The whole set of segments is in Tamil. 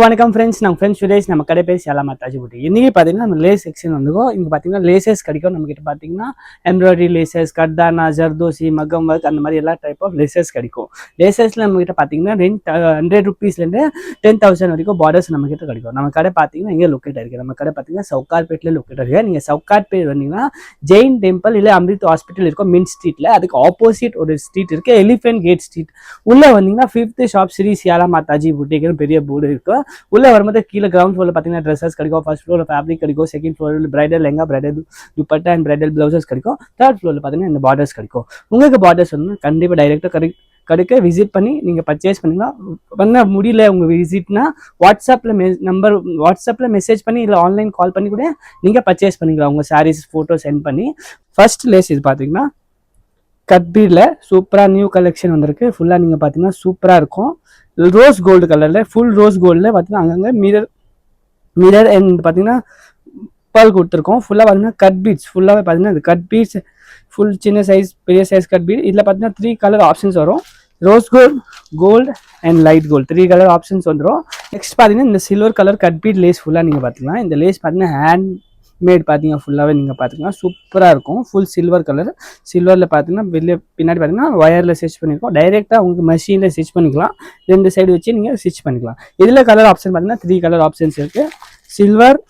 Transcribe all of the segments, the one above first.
வணக்கம் ஃப்ரெண்ட்ஸ். நம்ம ஃப்ரெண்ட்ஸ் சுரேஷ். நம்ம கடை பேர் சேலா மாதாஜி பூட்டி. இன்றைக்கி பார்த்தீங்கன்னா நம்ம லேஸ் செக்ஷன் வந்துக்கும். இங்கே பார்த்தீங்கன்னா லேசஸ் கிடைக்கும் நம்மகிட்ட. பார்த்தீங்கன்னா எம்ப்ராய்டரி லேசஸ், கர்தானா, ஜர்தோசி, மகம் ஒர்க், அந்த மாதிரி எல்லா டைப் ஆஃப் லேசஸ் கிடைக்கும். லேசஸில் நம்மகிட்ட பார்த்தீங்கன்னா 100 rupeesலேருந்து 10,000 வரைக்கும் பார்டர்ஸ் நம்மகிட்ட கிடைக்கும். நம்ம கடை பார்த்தீங்கன்னா இங்கே லொக்கேட் ஆகிருக்கு. நம்ம கடை பார்த்தீங்கன்னா சவுகார்பேட்டில் லொக்கேட் ஆகிருக்கு. நீங்கள் சவுகார்பேட் வந்தீங்கன்னா ஜெயின் டெம்பிள் இல்லை அம்ரித் ஹாஸ்பிட்டல் இருக்கும் மின் ஸ்ட்ரீட்டில். அதுக்கு ஆப்போசிட் ஒரு ஸ்ட்ரீட் இருக்குது, எலிஃபென்ட் கேட் ஸ்ட்ரீட். உள்ளே வந்தீங்கன்னா 5th ஷாப் ஸ்ரீ சேலா மாதாஜி பூட்டிக்குன்னு பெரிய போர்டு இருக்கும். உள்ள வரும்போது கீழே கிரவுண்ட் ஃப்ளோரில் பார்த்தீங்கன்னா ட்ரெஸ்ஸஸ் கிடைக்கும், ஃபர்ஸ்ட் ஃப்ளோரில் ஃபேப்ரிக் கிடைக்கும், செகண்ட் ஃப்ளோரில் bridal lehenga, bridal dupatta and bridal blouses கிடைக்கும், தேர்ட் ஃப்ளோரில் பார்த்தீங்கன்னா இந்த பார்டர்ஸ் கிடைக்கும். உங்களுக்கு பார்டர்ஸ் வந்து கண்டிப்பாக டைரெக்டாக கடைக்க விசிட் பண்ணி நீங்கள் பர்ச்சேஸ் பண்ணிக்கலாம். பண்ண முடியல உங்கள் விசிட்னா வாட்ஸ்அப்பில் மெசேஜ் பண்ணி இல்லை ஆன்லைன் கால் பண்ணி கூட நீங்கள் பர்ச்சேஸ் பண்ணிக்கலாம். உங்கள் சாரீஸ் ஃபோட்டோ சென்ட் பண்ணி. ஃபர்ஸ்ட் லேஸ் இது பார்த்தீங்கன்னா கட்பீடில் சூப்பராக நியூ கலெக்ஷன் வந்திருக்கு. ஃபுல்லாக நீங்கள் பார்த்தீங்கன்னா சூப்பராக இருக்கும். ரோஸ் கோல்டு கலரில், ஃபுல் ரோஸ் கோல்டில் பார்த்தீங்கன்னா அங்கங்கே மிரர் அண்ட் பார்த்தீங்கன்னா பால் கொடுத்துருக்கோம். ஃபுல்லாக பார்த்தீங்கன்னா கட் பீட்ஸ், ஃபுல்லாகவே பார்த்தீங்கன்னா இது கட் பீட்ஸ், ஃபுல் சின்ன சைஸ் பெரிய சைஸ் கட் பீட். இதில் பார்த்தீங்கன்னா 3 கலர் ஆப்ஷன்ஸ் வரும். Rose gold, gold and light gold 3 colour options வந்துடும். நெக்ஸ்ட் பார்த்தீங்கன்னா இந்த silver colour cut bead lace ஃபுல்லாக நீங்கள் பார்த்துக்கலாம். இந்த லேஸ் பார்த்தீங்கன்னா ஹேண்ட் மேட் பார்த்தீங்கன்னா ஃபுல்லாகவே நீங்கள் பார்த்துக்கலாம். சூப்பராக இருக்கும். Full silver colour. சில்வரில் பார்த்தீங்கன்னா வெளியே பின்னாடி பார்த்தீங்கன்னா ஒயரில் ஸ்டிச் பண்ணியிருக்கோம். டைரெக்டாக உங்களுக்கு மெஷினில் ஸ்டிச் பண்ணிக்கலாம். 2 சைடு வச்சு நீங்கள் ஸ்டிச் பண்ணிக்கலாம். இதில் கலர் ஆப்ஷன் பார்த்தீங்கன்னா 3 கலர் ஆப்ஷன்ஸ் இருக்குது. Silver,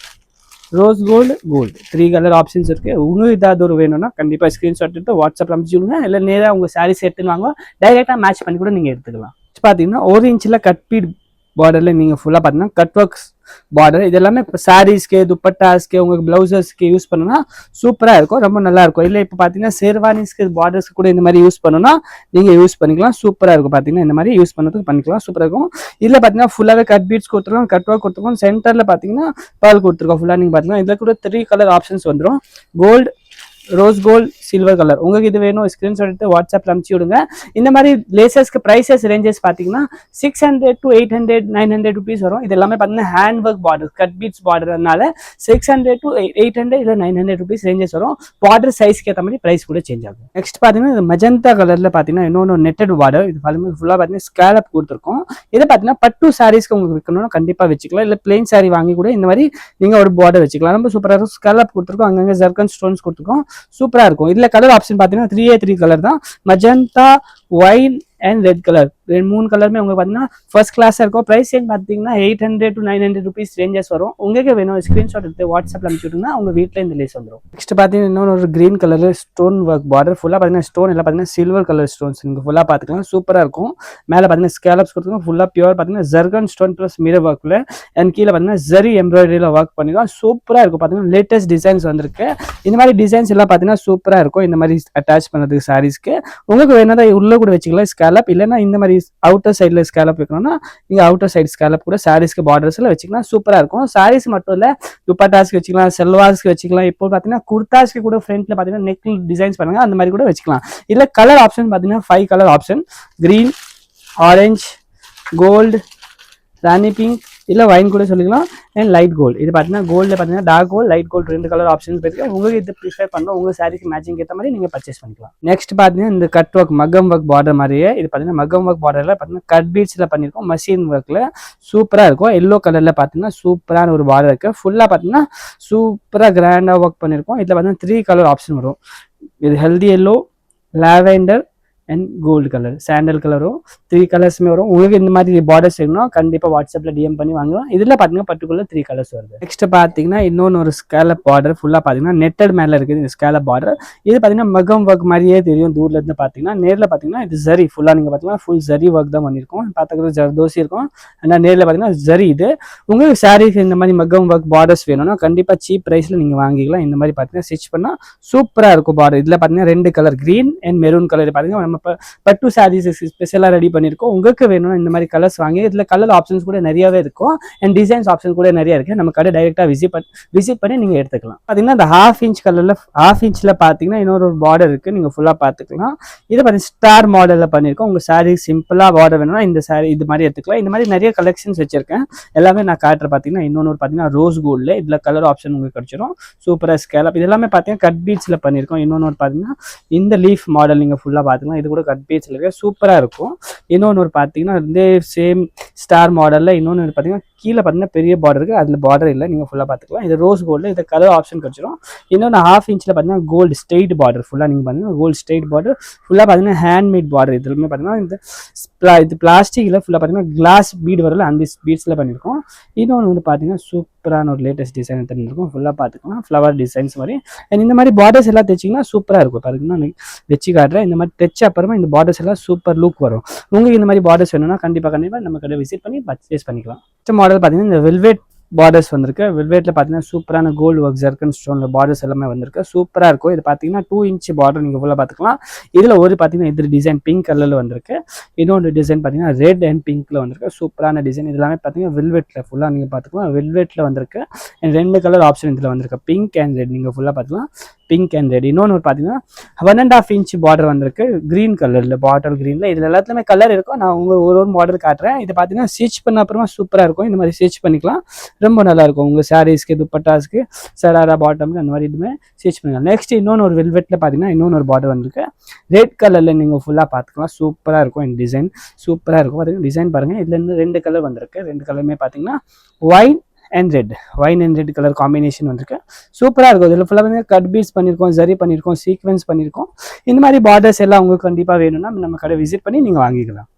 rose gold, gold 3 colour options இருக்குது. உங்களுக்கு ஏதாவது ஒரு வேணும்னா கண்டிப்பாக ஸ்க்ரீன்ஷாட் எடுத்து வாட்ஸ்அப்பில் அனுப்பிச்சு விடுங்க. இல்லை நேராக உங்கள் சாரீஸ் எடுத்துன்னு வாங்க, டைரெக்டாக மேட்ச் பண்ணி கூட நீங்கள் எடுத்துக்கலாம். பார்த்தீங்கன்னா 1 இன்ச்சில் கட் பீட் பார்டரில் நீங்கள் ஃபுல்லாக பார்த்தீங்கன்னா கட் ஒர்க்ஸ் பார்டர். இது எல்லாமே இப்போ சாரீஸ்க்கு, துப்பட்டாஸ்க்கு, உங்களுக்கு பிளவுசஸ்க்கு யூஸ் பண்ணணும்னா சூப்பராக இருக்கும், ரொம்ப நல்லா இருக்கும். இல்லை இப்போ பார்த்தீங்கன்னா ஷேர்வானிஸ்க்கு பார்டர்ஸ்க்கு கூட இந்த மாதிரி யூஸ் பண்ணணும்னா நீங்கள் யூஸ் பண்ணிக்கலாம். சூப்பராக இருக்கும். பார்த்தீங்கன்னா இந்த மாதிரி யூஸ் பண்ணுறதுக்கு பண்ணிக்கலாம், சூப்பராக இருக்கும். இதில் பார்த்தீங்கன்னா ஃபுல்லாகவே கட் பீட்ஸ் கொடுத்துருக்கோம், கட் ஒர்க் கொடுத்துருக்கோம். சென்டரில் பார்த்தீங்கன்னா பால் கொடுத்துருக்கோம். ஃபுல்லாக நீங்கள் பார்த்தீங்கன்னா இதில் கூட 3 கலர் ஆப்ஷன்ஸ் வந்துடும். Gold, rose gold, silver colour. உங்களுக்கு இது வேணும் ஸ்கிரீன்ஷாட் எடுத்து வாட்ஸ்அப்பில் அனுப்பிச்சு விடுங்க. இந்த மாதிரி லேசஸ்க்கு ப்ரைஸஸ் ரேஞ்சஸ் பார்த்தீங்கன்னா 600 to 800, 900 rupees வரும். இது எல்லாமே பார்த்தீங்கன்னா hand work border, cut beads பார்டர்னால 600 to 800 இல்லை 900 rupees ரேஞ்சஸ் வரும். பார்டர் சைஸ்க்கு ஏற்ற மாதிரி ப்ரைஸ் கூட சேஞ்ச் ஆகும். நெக்ஸ்ட் பார்த்தீங்கன்னா இது மஜந்தா கலரில் பார்த்தீங்கன்னா இன்னொன்று நெட்டட் பார்டர். இது ஃபுல்லாக பார்த்தீங்கன்னா ஸ்கேலப் கொடுத்துருக்கோம். இதை பார்த்தீங்கன்னா பட்டு சாரீஸ்க்கு உங்களுக்கு விற்கணும்னா கண்டிப்பாக வச்சுக்கலாம். இல்லை பிளெயின் சாரீ வாங்கி கூட இந்த மாதிரி நீங்கள் ஒரு பார்டர் வச்சுக்கலாம். ரொம்ப சூப்பராக இருக்கும். ஸ்கேலப் கொடுத்துருக்கோம், அங்கங்கே ஜர்கன் ஸ்டோன்ஸ் கொடுத்துருக்கோம். சூப்பராக இருக்கும். இதில் கலர் ஆப்ஷன் பார்த்தீங்கன்னா 3 கலர் தான். Magenta, wine and red colour 3 கலருமே உங்களுக்கு பார்த்தீங்கன்னா ஃபர்ஸ்ட் கிளாஸாக இருக்கும். ப்ரைஸ் பார்த்தீங்கன்னா 800 to 900 rupees ரேஞ்சஸ் வரும். உங்களுக்கு வேணும் ஸ்க்ரீன்ஷாட் எடுத்து வாட்ஸ்அப்பில் அனுப்பிச்சுட்டுனா உங்கள் வீட்டில் இந்த லேஸ் வந்துடும். நெக்ஸ்ட் பார்த்தீங்கன்னா இன்னொன்று ஒரு green colour stone work border. ஃபுல்லாக பார்த்தீங்கன்னா ஸ்டோன் எல்லாம் பார்த்தீங்கன்னா சில்வர் கலர் ஸ்டோன்ஸ் நீங்கள் ஃபுல்லாக பார்த்துக்கலாம். சூப்பராக இருக்கும். மேலே பார்த்தீங்கன்னா ஸ்கேலப்ஸ் கொடுத்துருக்கோம். ஃபுல்லாக பியூர் பார்த்தீங்கன்னா ஜர்கன் ஸ்டோன் ப்ளஸ் மிரர் ஒர்க்கில் அண்ட் கீழே பார்த்தீங்கன்னா ஜரி எம்ப்ராய்டரியில் ஒர்க் பண்ணிக்கலாம். சூப்பராக இருக்கும். பார்த்தீங்கன்னா லேட்டஸ்ட் டிசைன்ஸ் வந்திருக்கு. இந்த மாதிரி டிசைன்ஸ் எல்லாம் பார்த்தீங்கன்னா சூப்பராக இருக்கும். இந்த மாதிரி அட்டாச் பண்ணுறதுக்கு சாரீஸ்க்கு உங்களுக்கு வேணால் உள்ளே கூட வச்சுக்கலாம் ஸ்கேலப். இல்லைன்னா இந்த மாதிரி அவுட்டர் சைடில் ஸ்கேலப் வைக்கணும்னா நீங்கள் அவுட்டர் சைடு ஸ்கேலப் கூட சாரீஸ்க்கு பார்டர்ஸில் வச்சுக்கலாம். சூப்பராக இருக்கும். சாரீஸ் மட்டும் இல்லை, துப்பட்டாஸ்க்கு வச்சுக்கலாம், செல்வாஸ்க்கு வச்சுக்கலாம். இப்போ பார்த்தீங்கன்னா குர்தாஸ்க்கு கூட ஃப்ரண்ட்ல பார்த்தீங்கன்னா நெக் டிசைன்ஸ் பண்ணுங்க, அந்த மாதிரி கூட வச்சுக்கலாம். இல்லை கலர் ஆப்ஷன் பார்த்தீங்கன்னா 5 colour option. Green, orange, gold, rani pink, இல்லை வைன் கூட சொல்லிக்கலாம், அண்ட் லைட் கோல்டு. இது பார்த்தீங்கன்னா கோல்டில் பார்த்தீங்கன்னா dark gold, light gold 2 colour options இருக்கு. உங்களுக்கு இது ப்ரிஃபர் பண்ணணும், உங்கள் சாரீக்கு மேட்சிங் ஏற்ற மாதிரி நீங்கள் பர்ச்சேஸ் பண்ணிக்கலாம். நெக்ஸ்ட் பார்த்தீங்கன்னா இந்த கட் ஒர்க் மகம் ஒர்க் பார்டர் மாதிரியே இது பார்த்தீங்கன்னா மகம் ஒர்க் பார்டரில் பார்த்தீங்கன்னா கட் பீட்ஸில் பண்ணியிருக்கோம். மஷின் ஒர்க்கில் சூப்பராக இருக்கும். எல்லோ கலரில் பார்த்தீங்கன்னா சூப்பரான ஒரு பார்டர் இருக்குது. ஃபுல்லாக பார்த்தீங்கன்னா சூப்பராக கிராண்டாக ஒர்க் பண்ணியிருக்கோம். இதில் பார்த்தீங்கன்னா 3 கலர் ஆப்ஷன் வரும். இது healthy yellow, lavender and gold colour, sandal கலரும் 3 கலர்ஸுமே வரும். உங்களுக்கு இந்த மாதிரி பார்டர்ஸ் வேணும்னா கண்டிப்பாக வாட்ஸ்அப்பில் டிஎம் பண்ணி வாங்கலாம். இதில் பார்த்தீங்கன்னா பர்டிகுலர் 3 கலர்ஸ் வருது. நெக்ஸ்ட் பார்த்தீங்கன்னா இன்னொன்று ஒரு ஸ்கேலப் பார்டர். ஃபுல்லாக பார்த்தீங்கன்னா நெட்டட் மேலே இருக்குது இந்த ஸ்கேலப் பார்டர். இது பார்த்தீங்கன்னா மகம் ஒர்க் மாதிரியே தெரியும் தூரில் இருந்து பார்த்தீங்கன்னா. நேரில் பார்த்தீங்கன்னா இது ஜரி ஃபுல்லாக நீங்கள் பார்த்தீங்கன்னா ஃபுல் ஜரி ஒர்க் தான் பண்ணியிருக்கோம். பார்த்துக்கிறது ஜர்தோசி இருக்கும். ஆனால் நேரில் பார்த்தீங்கன்னா ஜரி. இது உங்களுக்கு சாரீஸ் இந்த மாதிரி மகம் ஒர்க் பார்டர்ஸ் வேணும்னா கண்டிப்பாக சீப் ப்ரைஸில் நீங்கள் வாங்கிக்கலாம். இந்த மாதிரி பார்த்தீங்கன்னா ஸ்டிச் பண்ணால் சூப்பராக இருக்கும் பார்டர். இதில் பார்த்தீங்கன்னா 2 colour green and maroon colour பார்த்தீங்கன்னா பட்டு சாரீஸ் ஸ்பெஷலாக ரெடி பண்ணியிருக்கோம். உங்களுக்கு வேணும்னா இந்த மாதிரி கலர்ஸ் வாங்கி. இதில் கலர் ஆப்ஷன்ஸ் கூட நிறையவே இருக்கும் அண்ட் டிசைன்ஸ் ஆப்ஷன் கூட நிறைய இருக்குது. நம்ம கடை டைரெக்டாக விசிட் பண்ணி நீங்கள் எடுத்துக்கலாம். பார்த்தீங்கன்னா இந்த 1/2 inch கலரில் 1/2 inchல பார்த்தீங்கன்னா இன்னொரு பார்டர் இருக்குது, நீங்கள் ஃபுல்லாக பார்த்துக்கலாம். இதை பார்த்தீங்கன்னா ஸ்டார் மாடலில் பண்ணியிருக்கோம். உங்கள் சாரீ சிம்பிளாக பார்டர் வேணும்னா இந்த சாரீ இது மாதிரி எடுத்துக்கலாம். இந்த மாதிரி நிறைய கலெக்ஷன்ஸ் வச்சிருக்கேன். எல்லாமே நான் காட்டுற பார்த்தீங்கன்னா இன்னொன்று பார்த்தீங்கன்னா ரோஸ் கோல்டில் இதில் கலர் ஆப்ஷன் உங்களுக்கு கிடைச்சிடும். சூப்பராக ஸ்கேலப். இது எல்லாமே பார்த்தீங்கன்னா கட் பீட்ஸில் பண்ணியிருக்கோம். இன்னொன்று பார்த்தீங்கன்னா இந்த லீஃப் மாடல் நீங்கள் ஃபுல்லாக பார்த்துக்கலாம். இது கூட கட் பீட்ஸில் இருக்க சூப்பராக இருக்கும். இன்னொன்று பார்த்தீங்கன்னா இதே சேம் ஸ்டார் மாடலில் இன்னொன்று பார்த்தீங்கன்னா கீழே பார்த்தீங்கன்னா பெரிய பார்டர் இருக்குது, அதில் பார்டர் இல்லை, நீங்கள் ஃபுல்லாக பார்த்துக்கலாம். இது ரோஸ் கோல்டு, இது கலர் ஆப்ஷன் கிடச்சிரும். இன்னொன்று 1/2 இன்ச்சில் பார்த்தீங்கன்னா கோல்டு ஸ்ட்ரெயிட் பார்டர், ஃபுல்லாக நீங்கள் பார்த்தீங்கன்னா கோல்டு ஸ்ட்ரெயிட் பார்டர், ஃபுல்லாக பார்த்தீங்கன்னா ஹேண்ட்மேட் பார்டர். இதுலையுமே பார்த்தீங்கன்னா இது பிளாஸ்டிக்கில் ஃபுல்லாக பார்த்தீங்கன்னா கிளாஸ் பீடு வரல, அந்த பீட்ஸில் பண்ணியிருக்கோம். இன்னொன்று வந்து பார்த்தீங்கன்னா சூப்பரான ஒரு லேட்டஸ்ட் டிசைன் பண்ணியிருக்கோம், ஃபுல்லாக பார்த்துக்கலாம். ஃப்ளவர் டிசைன்ஸ் மாதிரி இந்த மாதிரி பார்டர்ஸ் எல்லாம் தைச்சிங்கன்னா சூப்பராக இருக்கும். பாருங்கன்னா வச்சு காட்டுறேன். இந்த மாதிரி தைச்ச அப்புறமா இந்த பார்டர்ஸ் எல்லாம் சூப்பர் லுக் வரும். உங்களுக்கு இந்த மாதிரி பார்டர்ஸ் வேணும்னா கண்டிப்பாக நம்ம கடை விசிட் பண்ணி பர்ச்சேஸ் பண்ணிக்கலாம். நெக்ஸ்ட் மாடல் பார்த்தீங்கன்னா இந்த வெல்வெட் பார்டர்ஸ் வந்திருக்கு. வெல்வெட்டில் பார்த்தீங்கன்னா சூப்பரான கோல்டு ஒர்க் ஜர்க்கன் ஸ்டோனில் பார்டர்ஸ் எல்லாமே வந்திருக்கு, சூப்பராக இருக்கும். இது பார்த்தீங்கன்னா 2 இன்ச் பார்டர் நீங்கள் ஃபுல்லாக பார்த்துக்கலாம். இதில் ஒரு பார்த்தீங்கன்னா இது டிசைன் பிங்க் கலரில் வந்திருக்கு. இன்னொன்று டிசைன் பார்த்தீங்கன்னா ரெட் அண்ட் பிங்க்ல வந்திருக்கு, சூப்பரான டிசைன். இது எல்லாமே பார்த்தீங்கன்னா வெல்வெட்டில் ஃபுல்லாக நீங்கள் பார்த்துக்கலாம். வெல்வெட்டில் வந்திருக்கு. 2 கலர் ஆப்ஷன் இதில் வந்திருக்கு, பிங்க் அண்ட் ரெட். நீங்கள் ஃபுல்லாக பார்த்துக்கலாம் பிங்க் அண்ட் ரெட். இன்னொன்று பார்த்தீங்கன்னா 1.5 இன்ச் பார்டர் வந்திருக்கு, கிரீன் கலரில், பாட்டில் கிரீனில். இதில் எல்லாத்துலேயுமே கலர் இருக்கும். நான் உங்கள் ஒரு மாடல் காட்டுறேன். இது பார்த்தீங்கன்னா ஸ்டிச் பண்ண அப்புறமா சூப்பராக இருக்கும். இந்த மாதிரி ஸ்டிச் பண்ணிக்கலாம், ரொம்ப நல்லா இருக்கும். உங்கள் சாரீஸ்க்கு, துப்பட்டாஸ்க்கு, சராரா பாட்டம்க்கு அந்த மாதிரி இதுவுமே ஸ்டிச் பண்ணிக்கலாம். நெக்ஸ்ட் இன்னொன்று ஒரு வெல்வெட்டில் பார்த்தீங்கன்னா இன்னொன்று ஒரு பார்டர் வந்திருக்கு, ரெட் கலரில். நீங்கள் ஃபுல்லாக பார்த்துக்கலாம், சூப்பராக இருக்கும். இந்த டிசைன் சூப்பராக இருக்கும். பார்த்தீங்கன்னா டிசைன் பாருங்கள், இதில் இருந்து 2 கலர் வந்திருக்கு. 2 கலருமே பார்த்தீங்கன்னா wine and red colour combination வந்திருக்கு, சூப்பராக இருக்கும். இதில் ஃபுல்லாக வந்து கட் பீட்ஸ் பண்ணியிருக்கோம், ஜரி பண்ணியிருக்கோம், சீக்வன்ஸ் பண்ணியிருக்கோம். இந்த மாதிரி பார்டர்ஸ் எல்லாம் உங்களுக்கு கண்டிப்பாக வேணும்னா நம்ம கடை விசிட் பண்ணி நீங்கள் வாங்கிக்கலாம்.